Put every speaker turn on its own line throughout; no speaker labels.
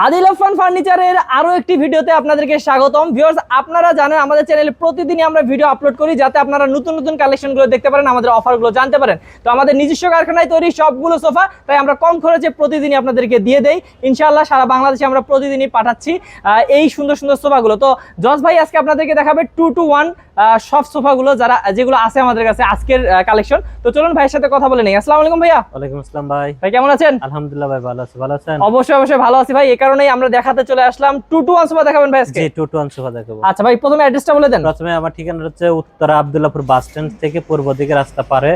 আদিল আফফান ফার্নিচারের আরো একটি ভিডিওতে আপনাদেরকে স্বাগতম। ভিউয়ার্স, আপনারা জানেন আমাদের চ্যানেলে প্রতিদিনই আমরা ভিডিও আপলোড করি যাতে আপনারা নতুন নতুন কালেকশনগুলো দেখতে পারেন, আমাদের অফারগুলো জানতে পারেন। তো আমাদের নিজস্ব কারখানায় তৈরি সবগুলো সোফা, তাই আমরা কম খরচে প্রতিদিনই আপনাদেরকে দিয়ে দেই। ইনশাআল্লাহ সারা বাংলাদেশে আমরা প্রতিদিনই পাঠাচ্ছি এই সুন্দর সুন্দর সোফাগুলো। তো জজ ভাই আজকে আপনাদেরকে দেখাবে 2-to-1 সব সোফাগুলো যেগুলো আছে আমাদের কাছে আজকের কালেকশন। তো চলুন ভাইয়ের সাথে কথা বলে নেই। আসসালামু আলাইকুম ভাইয়া।
ওয়ালাইকুম আসসালাম ভাই।
ভাই কেমন আছেন?
আলহামদুলিল্লাহ ভাই, ভালো আছি। ভালো আছেন?
অবশ্যই অবশ্যই ভালো আছি ভাই, এই কারণেই আমরা দেখাতে চলে আসলাম। 2-to-1 সোফা দেখাবেন ভাই আজকে?
জি, 2-to-1 সোফা দেখাবো।
আচ্ছা ভাই, প্রথমে অ্যাড্রেসটা বলে দেন।
প্রথমে আমার ঠিকানা হচ্ছে উত্তরা আব্দুল্লাহপুর বাস স্ট্যান্ড থেকে পূর্ব দিকে রাস্তা পারে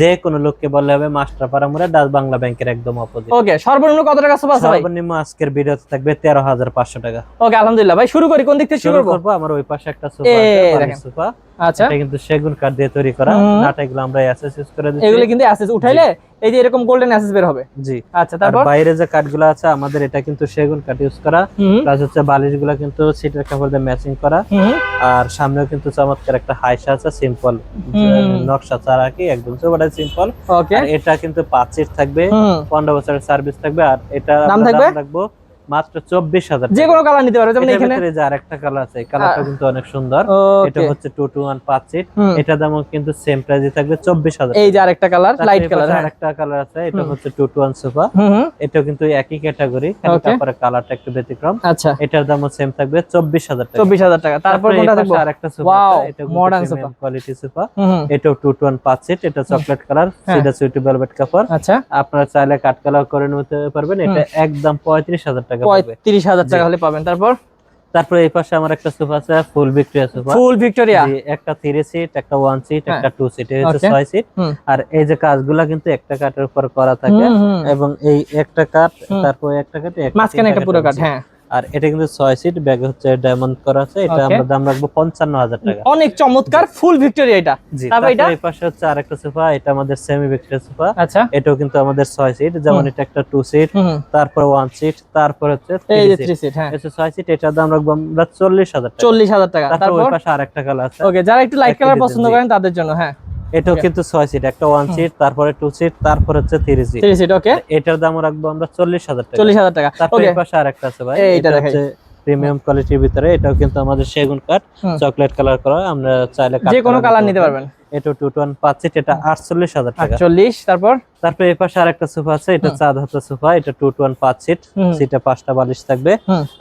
যে কোনো লোককে বললে হবে মাস্টারপাড়া মোড়ে ডাচ বাংলা ব্যাংকের একদম অপোজিট।
ওকে, সর্বনিম্ন কত টাকা সোফা আছে ভাই?
সর্বনিম্ন আজকের ভিডিওতে থাকবে 13,500 টাকা।
ওকে আলহামদুলিল্লাহ ভাই, শুরু করি। কোন দিক থেকে শুরু করব?
আমার ওই পাশে একটা সোফা আছে, বালিশ সোফা।
আচ্ছা,
এটা কিন্তু সেগুন কাঠ দিয়ে তৈরি করা। নাটাগুলো আমরা অ্যাসেস ইউজ করে দিচ্ছি।
এগুলো কিন্তু অ্যাসেস উঠাইলে এই যে এরকম গোল্ডেন অ্যাসেস বের হবে।
জি।
আচ্ছা, তারপর
বাইরে যে কাঠগুলো আছে আমাদের এটা কিন্তু সেগুন কাঠ ইউজ করা, প্লাস হচ্ছে বালিশগুলো কিন্তু সিটের কাপড় দিয়ে ম্যাচিং করা। আর সামনেও কিন্তু চমৎকার একটা হাইসা আছে, সিম্পল নকশা ছাড়া কি, একদম সোফাটাই সিম্পল।
ওকে,
আর এটা কিন্তু 5 সিট থাকবে, 15 বছরের সার্ভিস থাকবে। আর এটা
দাম
রাখবো মাত্র 24,000
যে কোনো কালার নিতে পারবে। যেমন এখানে
যে আরেকটা কালার আছে, এই কালারটা কিন্তু অনেক সুন্দর। এটা হচ্ছে 2-to-1 5 সিট। এটা দাম কিন্তু সেম প্রাইসে থাকবে 24,000।
এই যে আরেকটা কালার, লাইট কালার।
আরেকটা কালার আছে, এটা হচ্ছে 2-to-1 সোফা। এটা কিন্তু একই ক্যাটাগরি, তারপরে কালারটা একটু ব্যতিক্রম।
আচ্ছা,
এটার দামও সেম থাকবে 24,000 টাকা।
24,000 টাকা। তারপর কোনটা দেখবো?
আরেকটা সোফা আছে, এটা
মডার্ন সোফা,
কোয়ালিটি সোফা। এটাও 2-to-1 5 সিট। এটা চকলেট কালার, সিডা সুইট ভেলভেট কাপড়।
আচ্ছা,
আপনারা চাইলে কাট কালার করে নিতে পারবেন। এটা একদম 35,000 টাকা পাবে।
35,000 টাকা হলে পাবেন। তারপর
এই পাশে আমার একটা সোফা আছে, ফুল ভিক্টোরিয়া সোফা।
ফুল ভিক্টোরিয়া,
একটা 3 সিট, একটা 1 সিট, একটা 2 সিট, এই হচ্ছে 6 সিট। আর এই যে কাজগুলা কিন্তু একটা কাঠের উপর করা থাকে, এবং এই একটা কাঠ, তারপর একটা কাঠ,
মাঝখানে একটা পুরো কাঠ। হ্যাঁ,
আর এটা কিন্তু 6 সিট, ব্যাগে হচ্ছে ডায়মন্ড করা আছে। এটা আমরা দাম রাখবো 55,000 টাকা।
অনেক চমৎকার ফুল ভিক্টোরিয়া এটা।
তারপর এই পাশে হচ্ছে আরেকটা সোফা, এটা আমাদের সেমি ভিক্টোরিয়া সোফা।
আচ্ছা,
এটাও কিন্তু আমাদের 6 সিট, যেমন এটা একটা 2 সিট, তারপর 1 সিট, তারপর হচ্ছে 3 সিট। হ্যাঁ, এটা 6 সিট। এটার দাম রাখবো আমরা 40,000 টাকা।
40,000 টাকা।
তারপর ওই পাশে আরেকটা কালার আছে।
ওকে, যারা একটু লাইট কালার পছন্দ করেন তাদের জন্য। হ্যাঁ,
এটাও কিন্তু 6 সিট, একটা 1 সিট, তারপরে 2 সিট, তারপর হচ্ছে 3 সিট।
3 সিট। ওকে,
এটার দাম রাখবো আমরা 40,000 টাকা।
40,000 টাকা।
তারপর এই পাশে আরেকটা আছে ভাই, এটা হচ্ছে প্রিমিয়াম কোয়ালিটির ভিতরে। এটাও কিন্তু আমাদের সেগুন কাঠ, চকলেট কালার করা। আমরা চাইলে
যে কোনো কালার নিতে পারবেন।
এটা 2-to-1 5 সিট। এটা 48,000 টাকা।
48। তারপর
এই পাশে আরেকটা সোফা আছে, এটা চাঁদ হাতা সোফা। এটা 2-to-1 5 সিট, সিটে 5টা বালিশ থাকবে।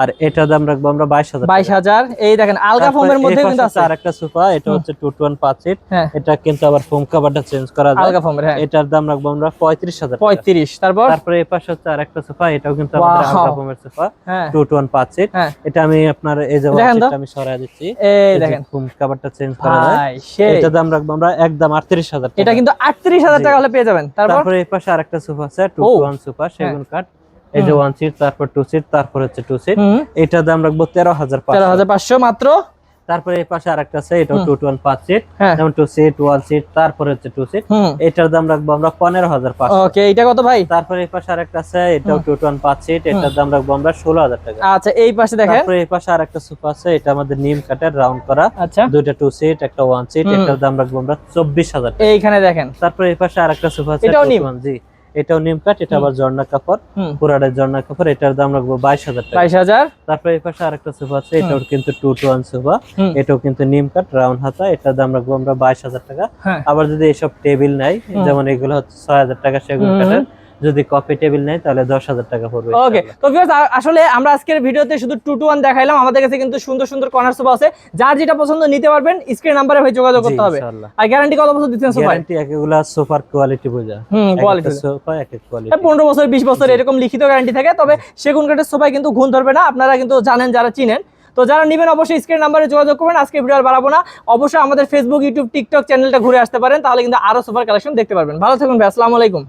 আর এটার দাম রাখবো আমরা 22,000 টাকা।
22,000। এই দেখেন আলগা ফোমের মধ্যে কিন্তু আছে
আরেকটা সোফা। এটা হচ্ছে 2-to-1 5 সিট। এটা কিন্তু আবার ফোম কভারটা চেঞ্জ করা যায়,
আলগা ফোমের। হ্যাঁ,
এটার দাম রাখবো আমরা 35,000 টাকা।
35। তারপর
এই পাশে হচ্ছে আরেকটা সোফা। এটাও কিন্তু আমাদের আলগা ফোমের সোফা, 2-to-1 5 সিট। এটা আমি আপনার এই যে সিটটা আমি সরায় দিচ্ছি,
এই দেখেন
ফোম কভারটা চেঞ্জ করা যায়। এটার দাম রাখবো আমরা একদম 38,000 টাকা।
এটা কিন্তু 38,000 টাকা হলে পেয়ে যাবেন। তারপর
এই পাশে আরেকটা সোফা আছে, 2-to-1 সোফা, সেগুন কাঠ। এই যে 1 সিট, তারপর 2 সিট, তারপর হচ্ছে 2 সিট। এটার দাম রাখবো 13,500
মাত্র।
তারপরে এই পাশে আরেকটা আছে, এটা 2-to-1 5 সিট, যেমন 2 সিট, 1 সিট, তারপর হচ্ছে 2 সিট। এটার দাম রাখবো আমরা 15,500।
ওকে, এটা কত ভাই?
তারপরে এই পাশে আরেকটা আছে, এটাও 2-to-1 5 সিট। এটার দাম রাখবো আমরা 16,000 টাকা।
আচ্ছা, এই পাশে দেখেন।
তারপরে এই পাশে আরেকটা সোফা আছে, এটা আমাদের নিম কাঠের, রাউন্ড করা।
আচ্ছা,
দুইটা 2 সিট, একটা 1 সিট। এটার দাম রাখবো আমরা 24,000 টাকা।
এইখানে দেখেন।
তারপরে এই পাশে আরেকটা সোফা আছে,
এটাও নিম।
জি, এটাও নিম কাঠ। এটা আবার ঝর্ণা কাপড়, পুরাটা ঝর্ণা কাপড়। এটার দাম রাখবো 22,000 টাকা।
22,000।
তারপরে এই পাশে আরেকটা সোফা আছে, এটাও কিন্তু 2-to-1 সোফা। এটাও কিন্তু নিম কাঠ, রাউন্ড হাতা। এটার দাম রাখবো আমরা 22,000 টাকা। আবার যদি এইসব টেবিল নাই, যেমন এগুলো হচ্ছে 6,000 টাকা সেগুন কাঠের, যদি কফি টেবিল নেই তাহলে 10,000 টাকা পড়বে।
ওকে, তো ভিউয়ার্স আসলে আমরা আজকের ভিডিওতে শুধু 2-to-1 দেখাইলাম। আমাদের কাছে কিন্তু সুন্দর সুন্দর কর্নার সোফা আছে, যার যেটা পছন্দ নিতে পারবেন। স্ক্রিন নাম্বারে ভাই যোগাযোগ করতে হবে। আর গ্যারান্টি কত বছর দিচ্ছেন সোফা?
গ্যারান্টি এগুলা সোফার কোয়ালিটি বোঝা,
কোয়ালিটি
সোফা এক এক কোয়ালিটি।
15 বছর 20 বছর এরকম লিখিত গ্যারান্টি থাকে। তবে সেগুন কাঠের সোফায় কিন্তু ঘুণ ধরবে না, আপনারা কিন্তু জানেন যারা চিনেন। তো যারা নেবেন অবশ্যই স্ক্রিন নাম্বারে যোগাযোগ করবেন। আজকে ভিডিও আর বাড়াবো না, অবশ্যই আমাদের ফেসবুক, ইউটিউব, টিকটক চ্যানেলটা ঘুরে আসতে পারেন, তাহলে কিন্তু আরো সোফার কালেকশন দেখতে পারবেন। ভালো থাকুন ভাই, আসসালামু আলাইকুম।